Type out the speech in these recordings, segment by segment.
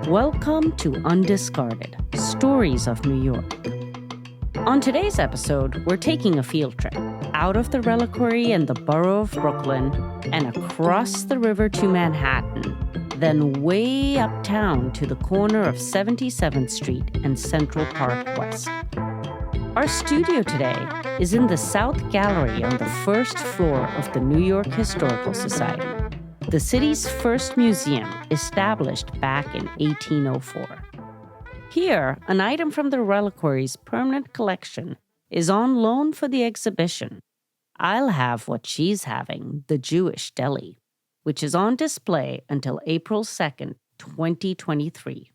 Welcome to Undiscarded, Stories of New York. On today's episode, we're taking a field trip out of the Reliquary and the borough of Brooklyn and across the river to Manhattan, then way uptown to the corner of 77th Street and Central Park West. Our studio today is in the South Gallery on the first floor of the New York Historical Society, the city's first museum established back in 1804. Here, an item from the Reliquary's permanent collection is on loan for the exhibition. I'll have what she's having, the Jewish Deli, which is on display until April 2nd, 2023.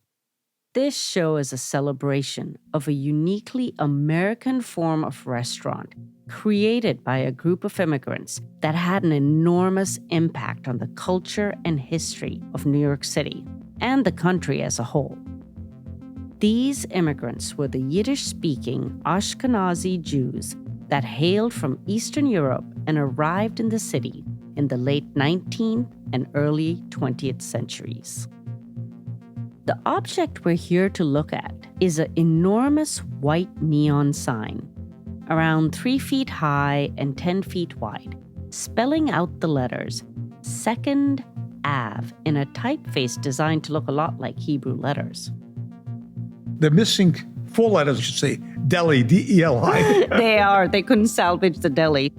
This show is a celebration of a uniquely American form of restaurant created by a group of immigrants that had an enormous impact on the culture and history of New York City and the country as a whole. These immigrants were the Yiddish-speaking Ashkenazi Jews that hailed from Eastern Europe and arrived in the city in the late 19th and early 20th centuries. The object we're here to look at is an enormous white neon sign, around 3 feet high and 10 feet wide, spelling out the letters 2nd Ave in a typeface designed to look a lot like Hebrew letters. They're missing 4 letters, I should say, Deli, D-E-L-I. They are. They couldn't salvage the deli.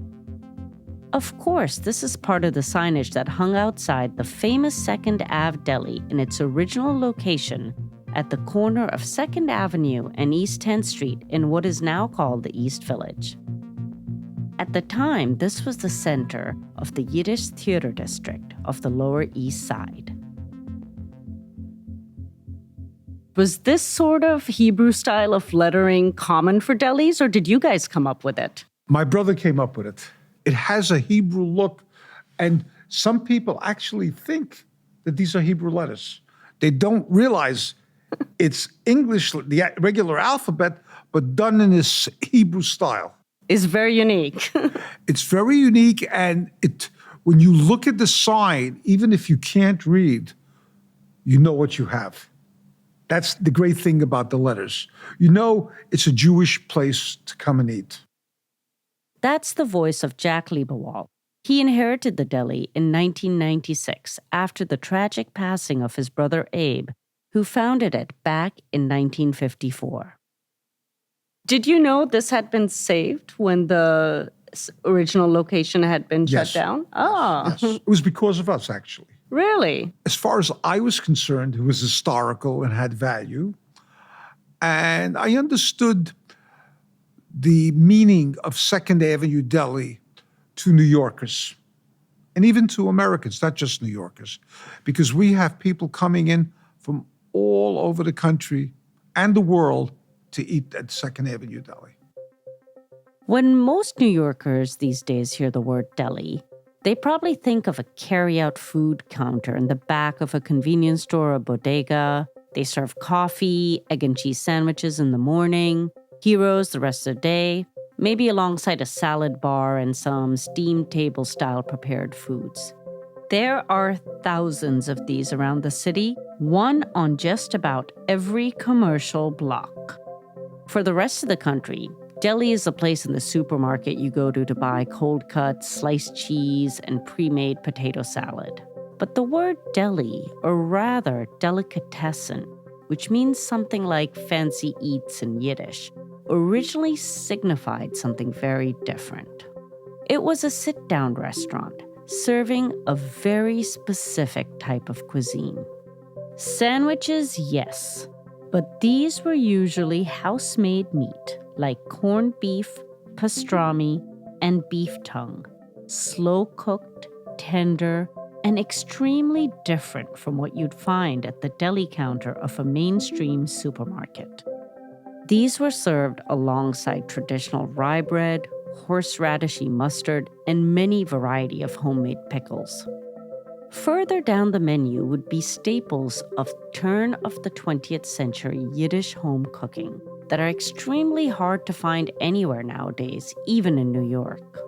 Of course, this is part of the signage that hung outside the famous 2nd Ave Deli in its original location at the corner of 2nd Avenue and East 10th Street in what is now called the East Village. At the time, this was the center of the Yiddish theater district of the Lower East Side. Was this sort of Hebrew style of lettering common for delis, or did you guys come up with it? My brother came up with it. It has a Hebrew look, and some people actually think that these are Hebrew letters. They don't realize it's English, the regular alphabet, but done in this Hebrew style. It's very unique. It's very unique, and when you look at the sign, even if you can't read, you know what you have. That's the great thing about the letters. You know it's a Jewish place to come and eat. That's the voice of Jack Lebewohl. He inherited the deli in 1996 after the tragic passing of his brother Abe, who founded it back in 1954. Did you know this had been saved when the original location had been shut down? Oh. Yes. It was because of us, actually. Really? As far as I was concerned, it was historical and had value. And I understood the meaning of 2nd Avenue Deli to New Yorkers, and even to Americans, not just New Yorkers, because we have people coming in from all over the country and the world to eat at 2nd Avenue Deli. When most New Yorkers these days hear the word deli, they probably think of a carry-out food counter in the back of a convenience store or bodega. They serve coffee, egg and cheese sandwiches in the morning, gyros the rest of the day, maybe alongside a salad bar and some steamed table-style prepared foods. There are thousands of these around the city, one on just about every commercial block. For the rest of the country, deli is a place in the supermarket you go to buy cold cuts, sliced cheese, and pre-made potato salad. But the word deli, or rather delicatessen, which means something like fancy eats in Yiddish, originally signified something very different. It was a sit-down restaurant serving a very specific type of cuisine. Sandwiches, yes, but these were usually house-made meat like corned beef, pastrami, and beef tongue, slow-cooked, tender, and extremely different from what you'd find at the deli counter of a mainstream supermarket. These were served alongside traditional rye bread, horseradishy mustard, and many variety of homemade pickles. Further down the menu would be staples of turn of the 20th century Yiddish home cooking that are extremely hard to find anywhere nowadays, even in New York.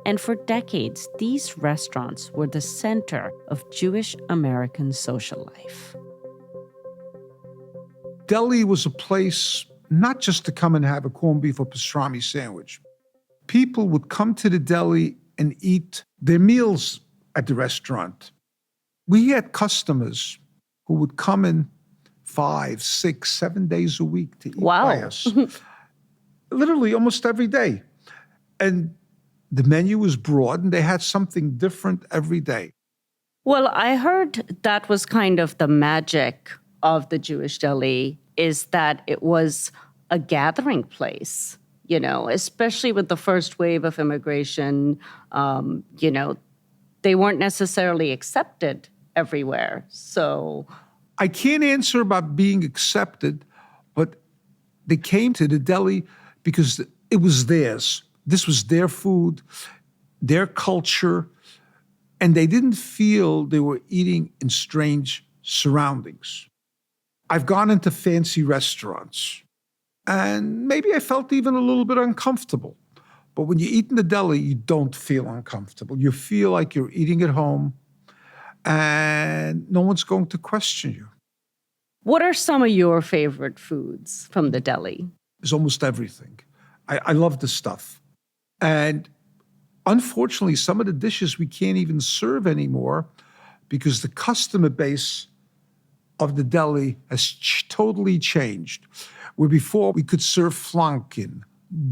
And for decades, these restaurants were the center of Jewish American social life. Deli was a place not just to come and have a corned beef or pastrami sandwich. People would come to the deli and eat their meals at the restaurant. We had customers who would come in 5, 6, 7 days a week to eat by us. Literally almost every day. And the menu was broad and they had something different every day. Well, I heard that was kind of the magic of the Jewish deli, is that it was a gathering place, you know, especially with the first wave of immigration. You know, they weren't necessarily accepted everywhere. So I can't answer about being accepted, but they came to the deli because it was theirs. This was their food, their culture, and they didn't feel they were eating in strange surroundings. I've gone into fancy restaurants, and maybe I felt even a little bit uncomfortable. But when you eat in the deli, you don't feel uncomfortable. You feel like you're eating at home, and no one's going to question you. what are some of your favorite foods from the deli? It's almost everything. I love the stuff. And unfortunately, some of the dishes we can't even serve anymore because the customer base of the deli has totally changed. Where before we could serve flanken,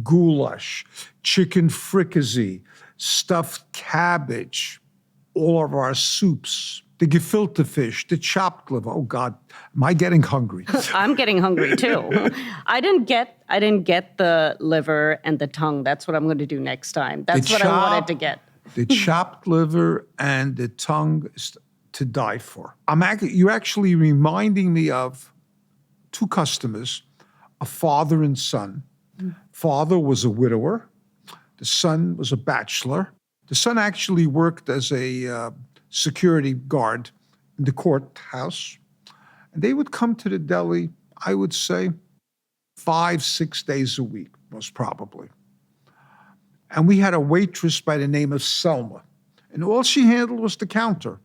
goulash, chicken fricassee, stuffed cabbage, all of our soups, the gefilte fish, the chopped liver. Oh God, am I getting hungry? I'm getting hungry too. I didn't get the liver and the tongue. That's what I'm going to do next time. That's what I wanted to get. The chopped liver and the tongue is to die for. You're actually reminding me of two customers, a father and son. Father was a widower. The son was a bachelor. The son actually worked as a security guard in the courthouse. And they would come to the deli, I would say, 5, 6 days a week, most probably. And we had a waitress by the name of Selma. And all she handled was the counter.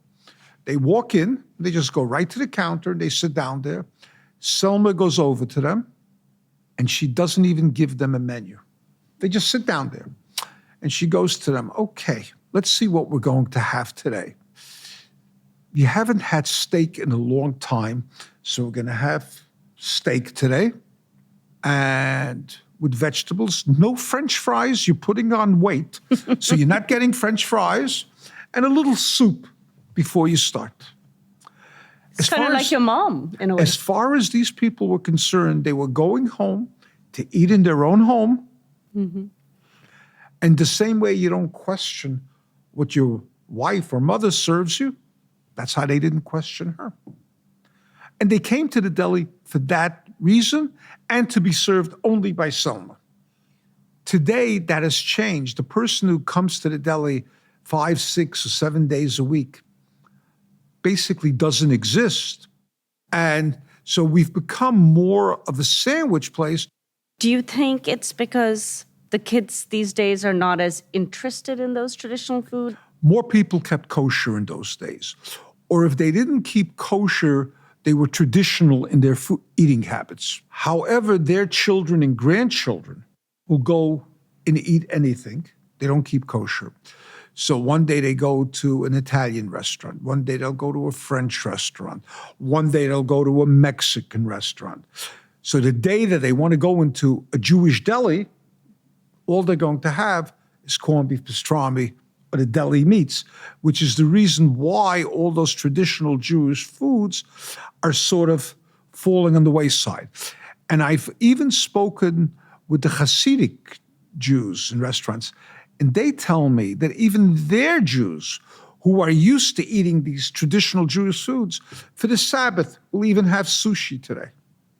They walk in, they just go right to the counter, and they sit down there. Selma goes over to them, and she doesn't even give them a menu. They just sit down there. And she goes to them, okay, let's see what we're going to have today. You haven't had steak in a long time, so we're going to have steak today. And with vegetables, no French fries, you're putting on weight. So you're not getting French fries, and a little soup before you start. It's kind of like your mom, in a way. As far as these people were concerned, they were going home to eat in their own home. Mm-hmm. And the same way you don't question what your wife or mother serves you, that's how they didn't question her. And they came to the deli for that reason and to be served only by Selma. Today, that has changed. The person who comes to the deli 5, 6, or 7 days a week basically doesn't exist. And so we've become more of a sandwich place. Do you think it's because the kids these days are not as interested in those traditional food? More people kept kosher in those days. Or if they didn't keep kosher, they were traditional in their food eating habits. However, their children and grandchildren will go and eat anything. They don't keep kosher. So one day they go to an Italian restaurant. One day they'll go to a French restaurant. One day they'll go to a Mexican restaurant. So the day that they want to go into a Jewish deli, all they're going to have is corned beef pastrami or the deli meats, which is the reason why all those traditional Jewish foods are sort of falling on the wayside. And I've even spoken with the Hasidic Jews in restaurants, and they tell me that even their Jews, who are used to eating these traditional Jewish foods, for the Sabbath will even have sushi today.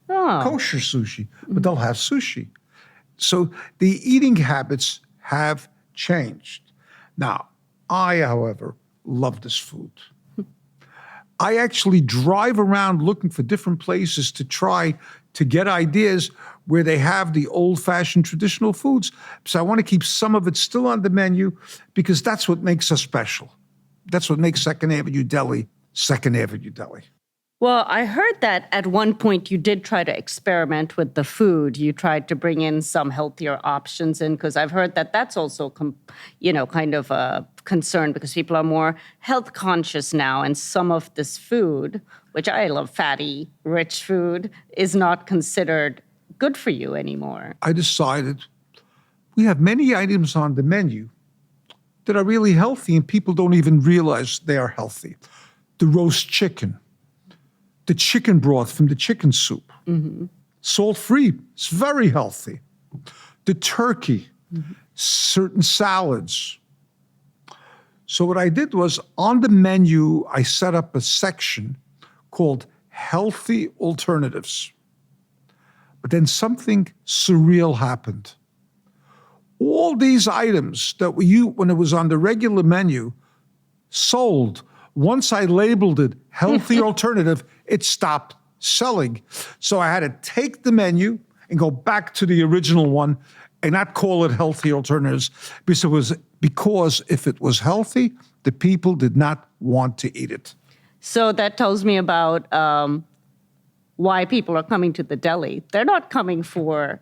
Oh. Kosher sushi, but they'll have sushi. So the eating habits have changed. Now, I, however, love this food. I actually drive around looking for different places to try to get ideas where they have the old-fashioned traditional foods. So I want to keep some of it still on the menu because that's what makes us special. That's what makes Second Avenue Deli, Second Avenue Deli. Well, I heard that at one point you did try to experiment with the food. You tried to bring in some healthier options in, because I've heard that that's also, kind of a concern because people are more health conscious now. And some of this food, which I love, fatty, rich food, is not considered good for you anymore. I decided we have many items on the menu that are really healthy and people don't even realize they are healthy. The roast chicken, the chicken broth from the chicken soup, salt-free, it's very healthy. The turkey, certain salads. So what I did was on the menu, I set up a section called Healthy Alternatives. But then something surreal happened. All these items that when it was on the regular menu, sold. Once I labeled it healthy alternative, it stopped selling. So I had to take the menu and go back to the original one and not call it healthy alternatives because if it was healthy, the people did not want to eat it. So that tells me about why people are coming to the deli. They're not coming for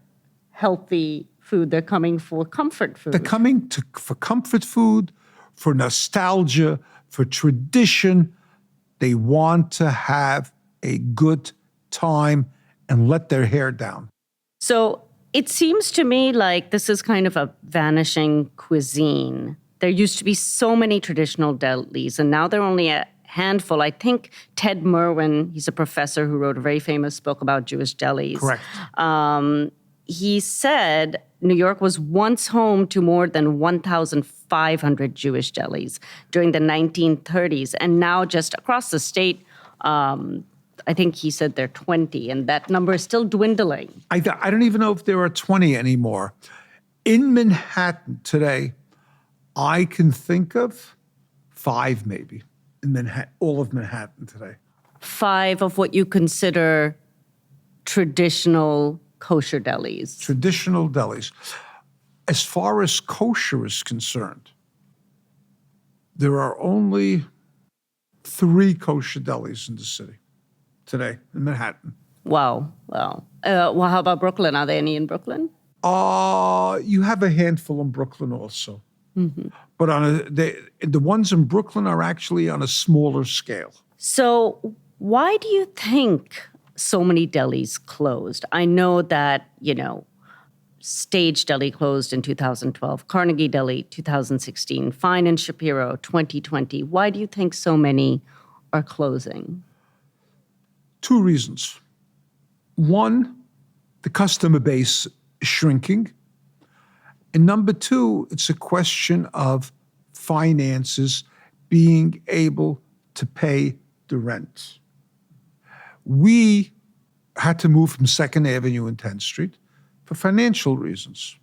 healthy food. They're coming for comfort food. They're coming for comfort food, for nostalgia, for tradition. They want to have a good time and let their hair down. So it seems to me like this is kind of a vanishing cuisine. There used to be so many traditional delis, and now there are only a handful. I think Ted Merwin, he's a professor who wrote a very famous book about Jewish delis. Correct. He said New York was once home to more than 1,500 Jewish delis during the 1930s. And now just across the state, I think he said there are 20, and that number is still dwindling. I don't even know if there are 20 anymore. In Manhattan today, I can think of 5 maybe in Manhattan, all of Manhattan today. 5 of what you consider traditional kosher delis. Traditional delis. As far as kosher is concerned, there are only 3 kosher delis in the city today in Manhattan. Wow. Well, how about Brooklyn? Are there any in Brooklyn? You have a handful in Brooklyn also. But the ones in Brooklyn are actually on a smaller scale. So why do you think so many delis closed? I know that, Stage Deli closed in 2012, Carnegie Deli 2016, Fine and Shapiro 2020. Why do you think so many are closing? 2 reasons. One, the customer base is shrinking. And number 2, it's a question of finances, being able to pay the rent. We had to move from 2nd Avenue and 10th Street for financial reasons.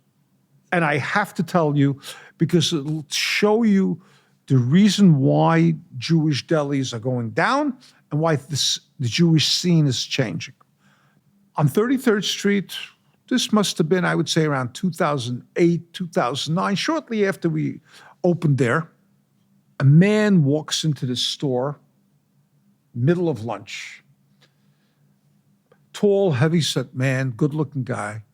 And I have to tell you, because it'll show you the reason why Jewish delis are going down and why the Jewish scene is changing. On 33rd Street, this must have been, I would say, around 2008, 2009, shortly after we opened there, a man walks into the store, middle of lunch. Tall, heavy-set man, good-looking guy.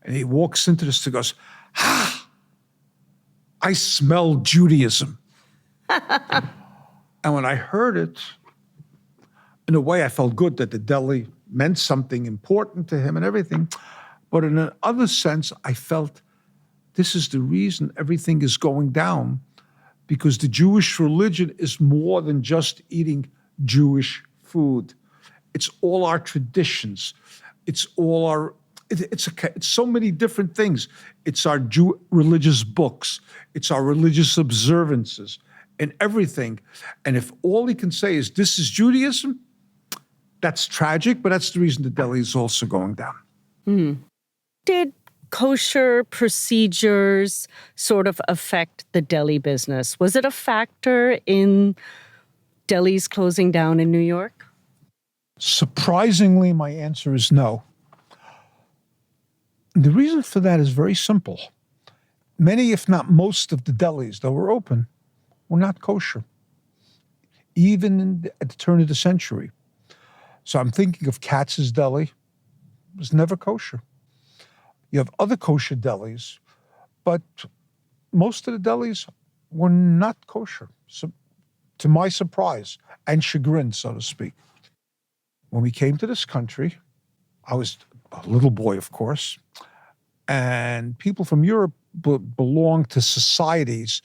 And he walks into this and goes, I smell Judaism. And when I heard it, in a way I felt good that the deli meant something important to him and everything. But in another sense, I felt this is the reason everything is going down, because the Jewish religion is more than just eating Jewish food. It's all our traditions. It's all our, it's so many different things. It's our religious books. It's our religious observances and everything. And if all he can say is this is Judaism, that's tragic, but that's the reason the deli is also going down. Did kosher procedures sort of affect the deli business? Was it a factor in delis closing down in New York? Surprisingly, my answer is no. The reason for that is very simple. Many, if not most, of the delis that were open were not kosher, even at the turn of the century. So I'm thinking of Katz's Deli. It was never kosher. You have other kosher delis, but most of the delis were not kosher, so, to my surprise and chagrin, so to speak. When we came to this country, I was a little boy, of course, and people from Europe belonged to societies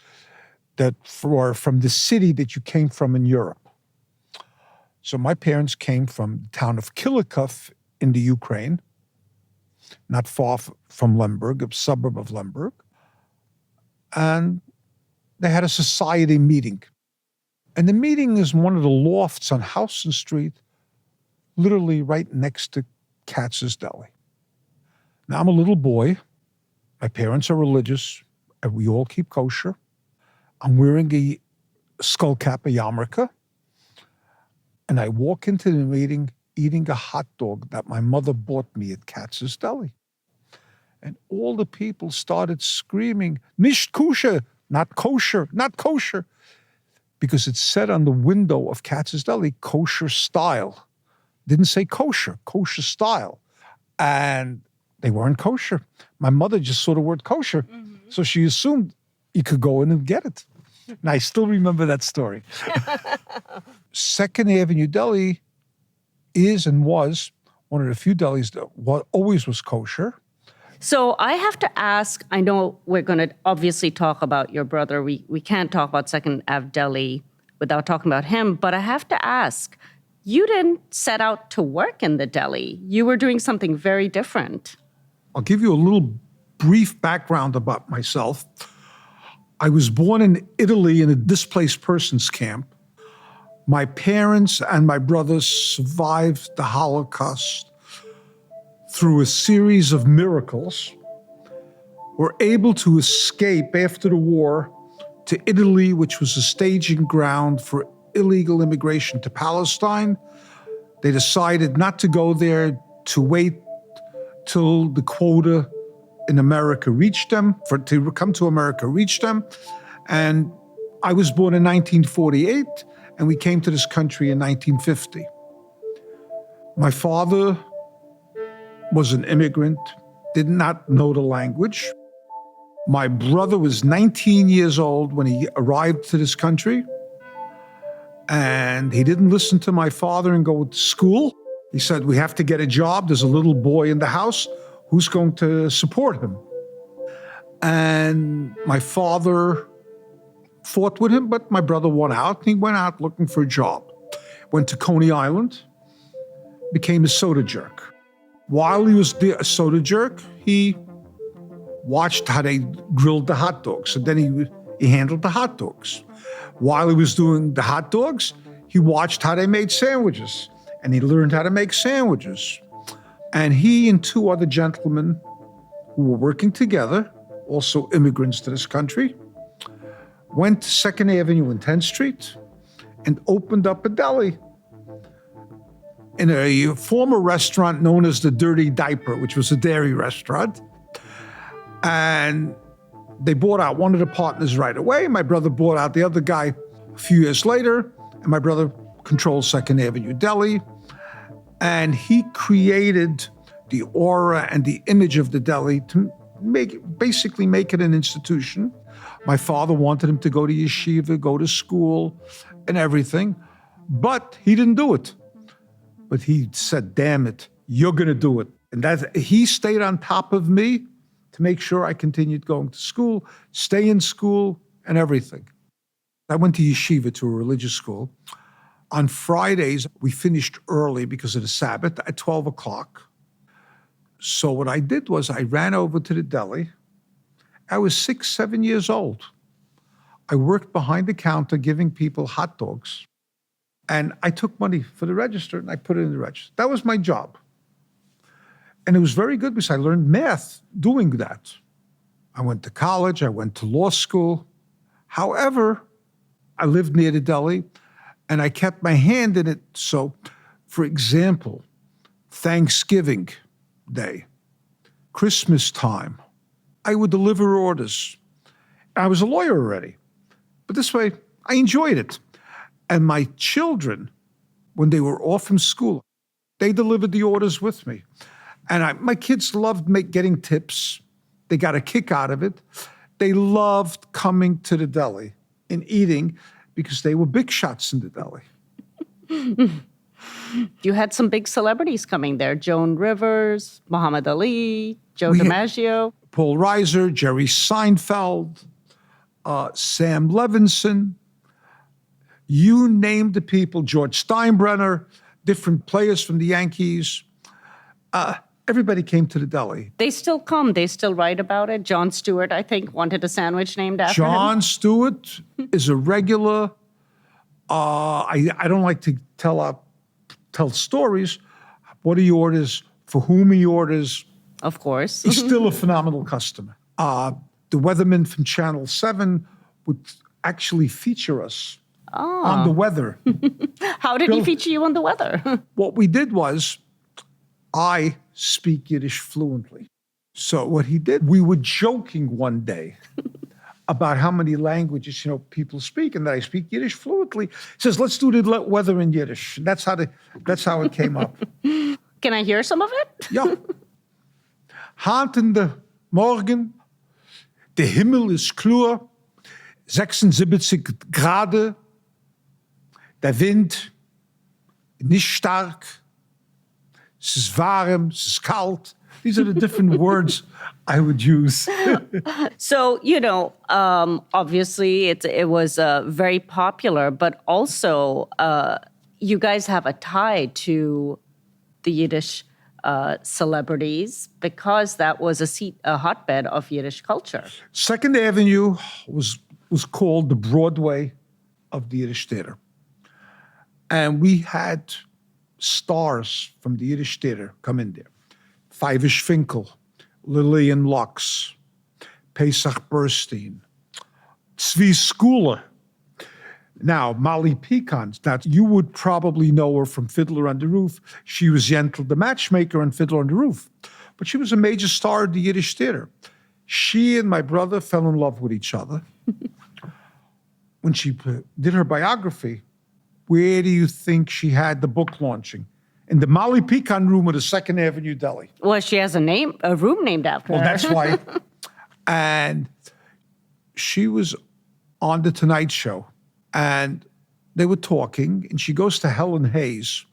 that were from the city that you came from in Europe. So my parents came from the town of Kilikov in the Ukraine, not far from Lemberg, a suburb of Lemberg. And they had a society meeting. And the meeting is one of the lofts on Houston Street, literally right next to Katz's Deli. Now, I'm a little boy. My parents are religious, and we all keep kosher. I'm wearing a skull cap, a yarmulke, and I walk into the meeting eating a hot dog that my mother bought me at Katz's Deli. And all the people started screaming, "Nicht kosher," not kosher, not kosher, because it said on the window of Katz's Deli, kosher style. Didn't say kosher, kosher style. And they weren't kosher. My mother just saw the word kosher, so she assumed you could go in and get it. And I still remember that story. Second Avenue Deli is and was one of the few delis that always was kosher. So I have to ask, I know we're going to obviously talk about your brother. We can't talk about Second Ave Deli without talking about him, but I have to ask, you didn't set out to work in the deli. You were doing something very different. I'll give you a little brief background about myself. I was born in Italy in a displaced persons camp. My parents and my brothers survived the Holocaust through a series of miracles, were able to escape after the war to Italy, which was a staging ground for illegal immigration to Palestine. They decided not to go there, to wait till the quota in America reached them, to come to America reached them. And I was born in 1948, and we came to this country in 1950. My father was an immigrant, did not know the language. My brother was 19 years old when he arrived to this country, and he didn't listen to my father and go to school. He said, "We have to get a job. There's a little boy in the house. Who's going to support him?" And my father fought with him, but my brother won out. He went out looking for a job. Went to Coney Island, became a soda jerk. While he was a soda jerk, he watched how they grilled the hot dogs. And then he handled the hot dogs. While he was doing the hot dogs, he watched how they made sandwiches. And he learned how to make sandwiches. And he and two other gentlemen who were working together, also immigrants to this country, went to 2nd Avenue and 10th Street and opened up a deli in a former restaurant known as the Dirty Diaper, which was a dairy restaurant. And they bought out one of the partners right away. My brother bought out the other guy a few years later, and my brother controlled 2nd Avenue Deli. And he created the aura and the image of the deli to basically make it an institution. My father wanted him to go to yeshiva, go to school, and everything, but he didn't do it. But he said, "Damn it, you're going to do it." And he stayed on top of me to make sure I continued going to school, stay in school, and everything. I went to yeshiva, to a religious school. On Fridays, we finished early because of the Sabbath at 12 o'clock. So what I did was I ran over to the deli. I was 6, 7 years old. I worked behind the counter giving people hot dogs. And I took money for the register and I put it in the register. That was my job. And it was very good because I learned math doing that. I went to college, I went to law school. However, I lived near the deli and I kept my hand in it. So, for example, Thanksgiving Day, Christmas time, I would deliver orders. I was a lawyer already, but this way I enjoyed it. And my children, when they were off from school, They delivered the orders with me. And my kids loved getting tips. They got a kick out of it. They loved coming to the deli and eating because they were big shots in the deli. You had some big celebrities coming there. Joan Rivers, Muhammad Ali, Joe DiMaggio. Paul Reiser, Jerry Seinfeld, Sam Levinson. You name the people, George Steinbrenner, different players from the Yankees. Everybody came to the deli. They still come. They still write about it. Jon Stewart, I think, wanted a sandwich named after him. Jon Stewart is a regular. I don't like to tell stories. What he orders, for whom he orders. Of course. He's still a phenomenal customer. The weatherman from Channel 7 would actually feature us on the weather. How did he feature you on the weather? What we did was, I speak Yiddish fluently. So what he did, we were joking one day about how many languages, people speak, and that I speak Yiddish fluently. He says, let's do the weather in Yiddish. And that's how it came up. Can I hear some of it? Ja. Hand in de Morgen, de Himmel ist klar, 76 Grad, der Wind nicht stark, es ist warm, es ist kalt. These are the different words I would use. So, obviously it was very popular, but also you guys have a tie to the Yiddish celebrities because that was a hotbed of Yiddish culture. Second Avenue was called the Broadway of the Yiddish theater. And we had stars from the Yiddish theater come in there. Fivish Finkel, Lillian Lux, Pesach Burstein, Tzvi Skula. Now, Molly Pecans, that you would probably know her from Fiddler on the Roof. She was Yentl, the matchmaker on Fiddler on the Roof. But she was a major star of the Yiddish theater. She and my brother fell in love with each other. When she did her biography, where do you think she had the book launching? In the Molly Pecan room of the Second Avenue Deli. Well, she has a room named after her. Well, that's why. And she was on The Tonight Show. And they were talking, and she goes to Helen Hayes.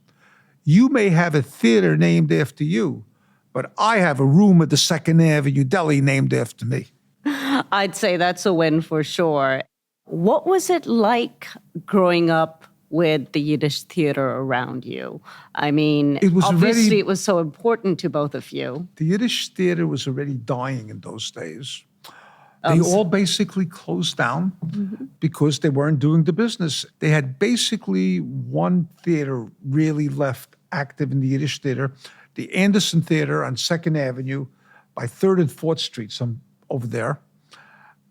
You may have a theater named after you, but I have a room at the Second Avenue Deli named after me. I'd say that's a win for sure. What was it like growing up with the Yiddish theater around you? I mean, it was so important to both of you. The Yiddish theater was already dying in those days. They all basically closed down because they weren't doing the business. They had basically one theater really left active in the Yiddish theater, the Anderson Theater on 2nd Avenue by 3rd and 4th Street, over there.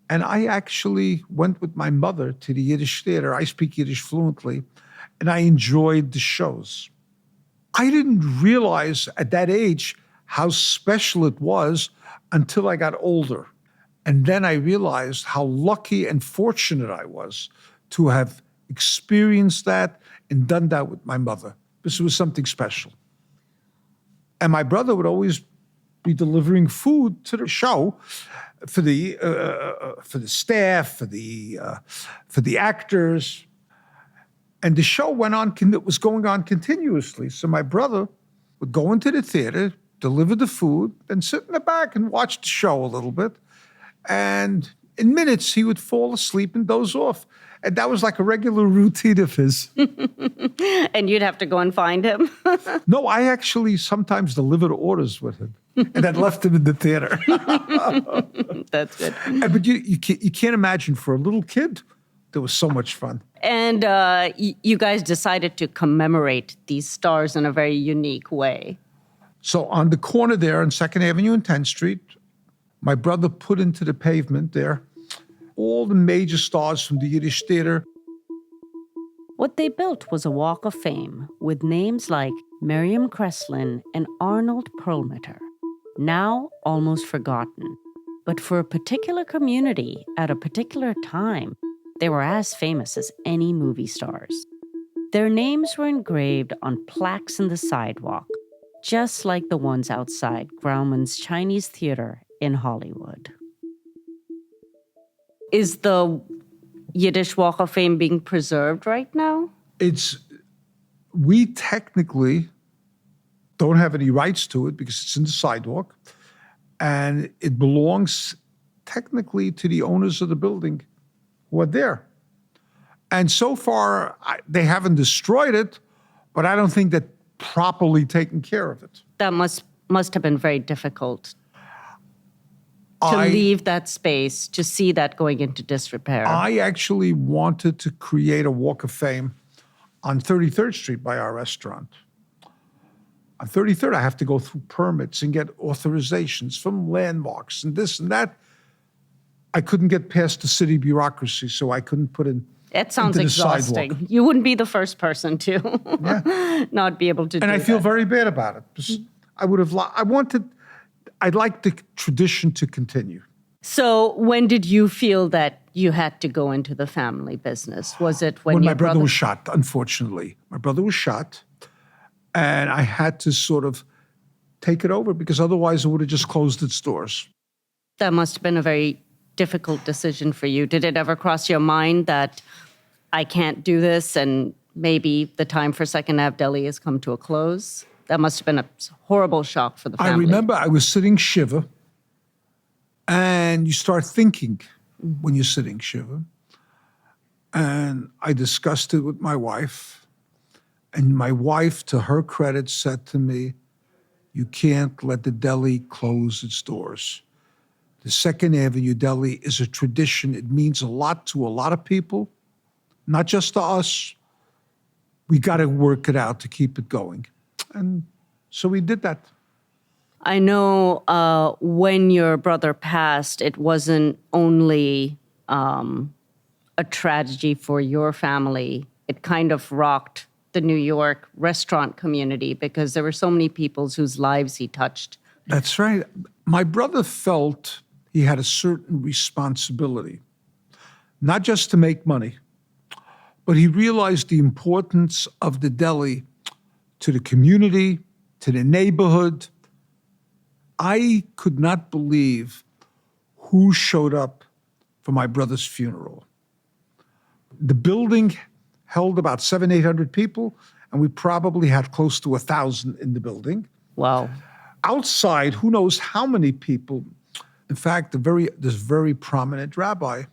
And I actually went with my mother to the Yiddish theater. I speak Yiddish fluently, and I enjoyed the shows. I didn't realize at that age how special it was until I got older. And then I realized how lucky and fortunate I was to have experienced that and done that with my mother. This was something special. And my brother would always be delivering food to the show for the staff, for the actors, and the show went on. It was going on continuously. So my brother would go into the theater, deliver the food, and sit in the back and watch the show a little bit. And in minutes, he would fall asleep and doze off. And that was like a regular routine of his. And you'd have to go and find him? No, I actually sometimes delivered orders with him. And then left him in the theater. That's good. But you can't imagine, for a little kid, there was so much fun. And you guys decided to commemorate these stars in a very unique way. So on the corner there on 2nd Avenue and 10th Street, my brother put into the pavement there all the major stars from the Yiddish theater. What they built was a walk of fame with names like Miriam Kreslin and Arnold Perlmutter, now almost forgotten. But for a particular community at a particular time, they were as famous as any movie stars. Their names were engraved on plaques in the sidewalk, just like the ones outside Grauman's Chinese Theater in Hollywood. Is the Yiddish Walk of Fame being preserved right now? We technically don't have any rights to it because it's in the sidewalk, and it belongs technically to the owners of the building who are there. And so far, they haven't destroyed it, but I don't think they're properly taken care of it. That must have been very difficult to leave that space, to see that going into disrepair. I actually wanted to create a Walk of Fame on 33rd Street by our restaurant. On 33rd, I have to go through permits and get authorizations from landmarks and this and that. I couldn't get past the city bureaucracy, so I couldn't put in. It sounds exhausting. Sidewalk. You wouldn't be the first person to not be able to do that. And I feel very bad about it. I'd like the tradition to continue. So when did you feel that you had to go into the family business? Was it when my brother was shot, unfortunately. My brother was shot, and I had to sort of take it over because otherwise it would have just closed its doors. That must have been a very difficult decision for you. Did it ever cross your mind that I can't do this and maybe the time for Second Ave Deli has come to a close? That must have been a horrible shock for the family. I remember I was sitting Shiva, and you start thinking when you're sitting Shiva. And I discussed it with my wife, and my wife, to her credit, said to me, "You can't let the deli close its doors. The Second Avenue Deli is a tradition. It means a lot to a lot of people, not just to us. We got to work it out to keep it going." And so we did that. I know when your brother passed, it wasn't only a tragedy for your family. It kind of rocked the New York restaurant community because there were so many people whose lives he touched. That's right. My brother felt he had a certain responsibility, not just to make money, but he realized the importance of the deli to the community, to the neighborhood. I could not believe who showed up for my brother's funeral. The building held about 800 people, and we probably had close to 1,000 in the building. Wow. Outside, who knows how many people. In fact, this very prominent rabbi,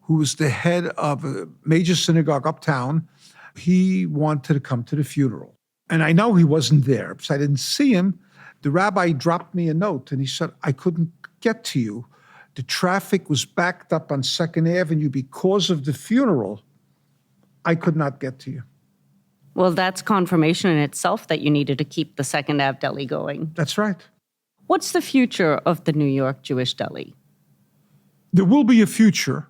who was the head of a major synagogue uptown, he wanted to come to the funeral. And I know he wasn't there, so I didn't see him. The rabbi dropped me a note, and he said, "I couldn't get to you. The traffic was backed up on 2nd Avenue because of the funeral. I could not get to you." Well, that's confirmation in itself that you needed to keep the Second Ave Deli going. That's right. What's the future of the New York Jewish Deli? There will be a future.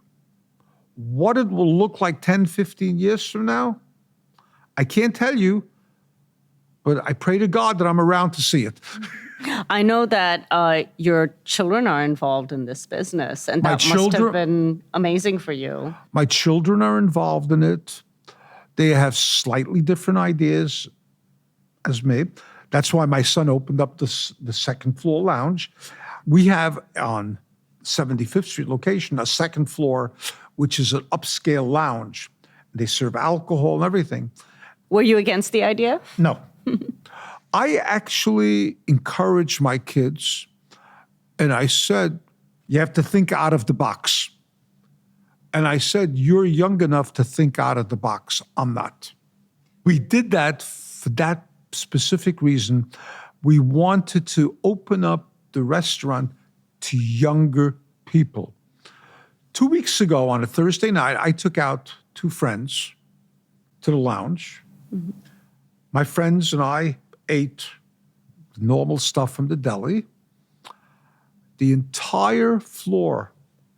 What it will look like 10, 15 years from now, I can't tell you, but I pray to God that I'm around to see it. I know that your children are involved in this business, and that must have been amazing for you. My children are involved in it. They have slightly different ideas as me. That's why my son opened up the second floor lounge. We have on 75th Street location a second floor, which is an upscale lounge. They serve alcohol and everything. Were you against the idea? No. I actually encourage my kids, and I said, you have to think out of the box. And I said, you're young enough to think out of the box. I'm not. We did that for that specific reason. We wanted to open up the restaurant to younger people. 2 weeks ago on a Thursday night, I took out 2 friends to the lounge. Mm-hmm. My friends and I ate the normal stuff from the deli. The entire floor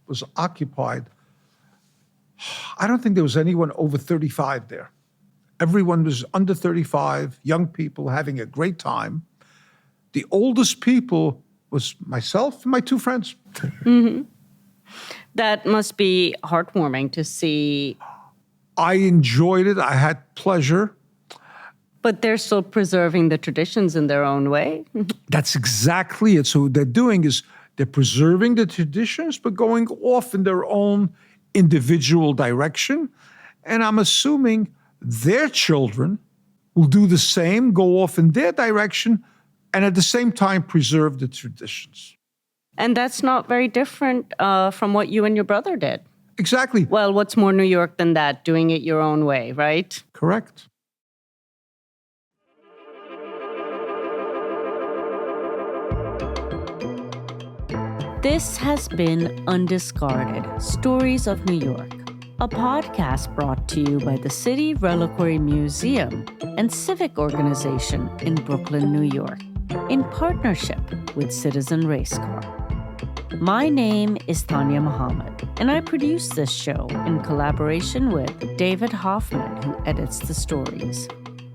was occupied. I don't think there was anyone over 35 there. Everyone was under 35, young people having a great time. The oldest people was myself and my 2 friends. Mm-hmm. That must be heartwarming to see I enjoyed it. I had pleasure. But they're still preserving the traditions in their own way. That's exactly it. So what they're doing is they're preserving the traditions, but going off in their own individual direction. And I'm assuming their children will do the same, go off in their direction, and at the same time preserve the traditions. And that's not very different from what you and your brother did. Exactly. Well, what's more New York than that? Doing it your own way, right? Correct. This has been Undiscarded, Stories of New York, a podcast brought to you by the City Reliquary Museum and Civic Organization in Brooklyn, New York, in partnership with Citizen Race Car. My name is Tania Muhammad, and I produce this show in collaboration with David Hoffman, who edits the stories.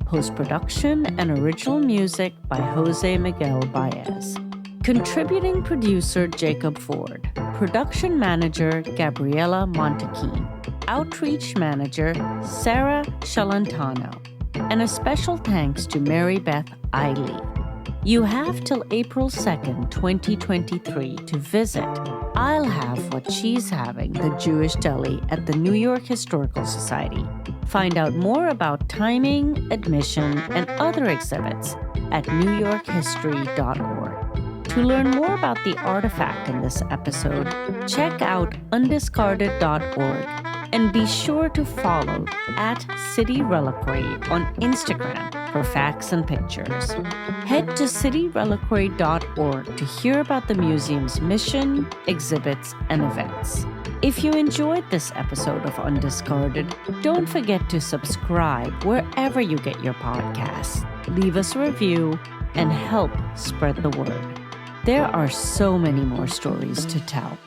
Post-production and original music by Jose Miguel Baez. Contributing producer Jacob Ford. Production manager Gabriela Montequin. Outreach manager Sarah Shalantano. And a special thanks to Mary Beth Eiley. You have till April 2nd, 2023 to visit I'll Have What She's Having, the Jewish Deli at the New York Historical Society. Find out more about timing, admission, and other exhibits at newyorkhistory.org. To learn more about the artifact in this episode, check out undiscarded.org and be sure to follow at City Reliquary on Instagram for facts and pictures. Head to cityreliquary.org to hear about the museum's mission, exhibits, and events. If you enjoyed this episode of Undiscarded, don't forget to subscribe wherever you get your podcasts. Leave us a review and help spread the word. There are so many more stories to tell.